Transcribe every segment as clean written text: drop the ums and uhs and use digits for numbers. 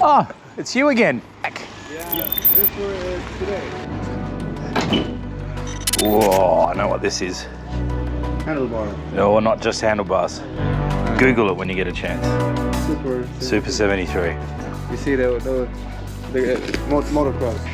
Oh, it's you again. Yeah, this for today. Whoa, I know what this is. Handlebar. No, not just handlebars. Google it when you get a chance. Super 73. You see the motocross.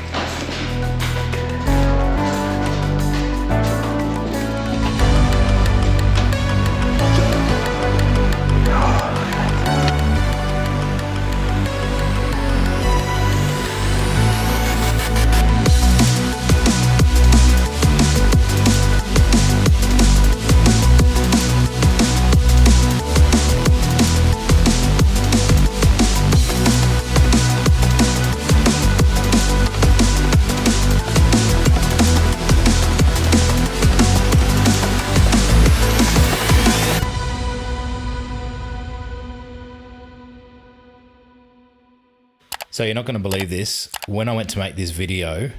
So you're not going to believe this. When I went to make this video,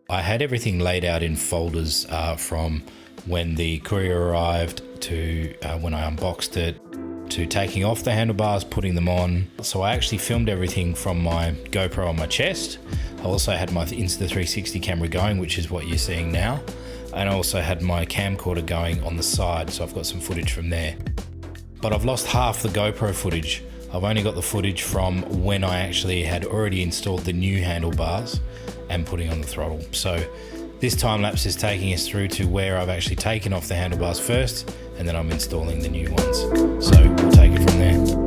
I had everything laid out in folders from when the courier arrived to when I unboxed it to taking off the handlebars, putting them on. So I actually filmed everything from my GoPro on my chest. I also had my Insta360 camera going, which is what you're seeing now. And I also had my camcorder going on the side, so I've got some footage from there. But I've lost half the GoPro footage. I've only got the footage from when I actually had already installed the new handlebars and putting on the throttle. So this time lapse is taking us through to where I've actually taken off the handlebars first, and then I'm installing the new ones. So we'll take it from there.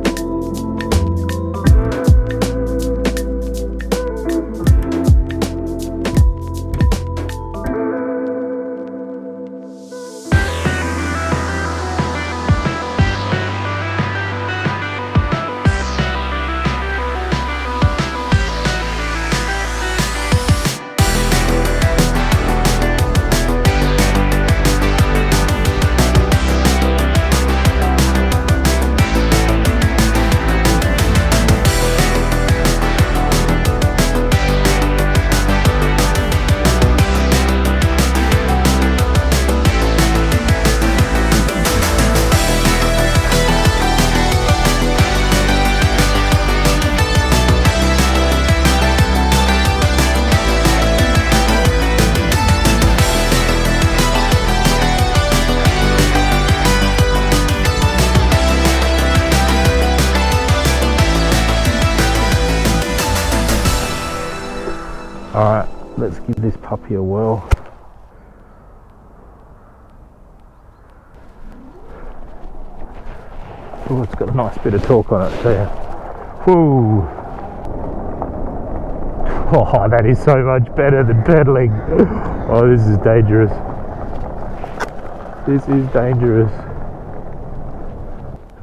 Alright, let's give this puppy a whirl. Oh, it's got a nice bit of torque on it, too. Whoa! Oh, that is so much better than pedaling. Oh, this is dangerous. This is dangerous.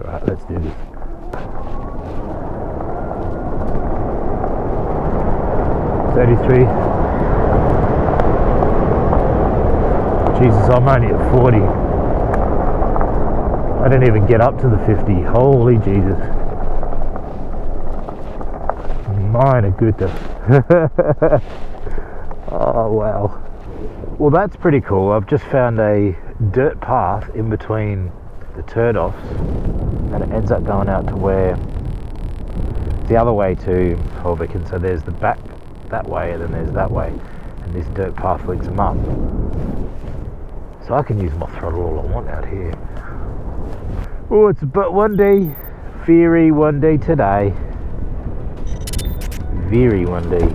Alright, let's do this. Jesus, I'm only at 40. I didn't even get up to the 50. Holy Jesus. Meine Güte. Oh, wow. Well, that's pretty cool. I've just found a dirt path in between the turn-offs, and it ends up going out to where the other way to Holbecken. So there's the back that way, and then there's that way, and this dirt path links them up. So I can use my throttle all I want out here. Oh, it's but one day, very one day today. Very one day.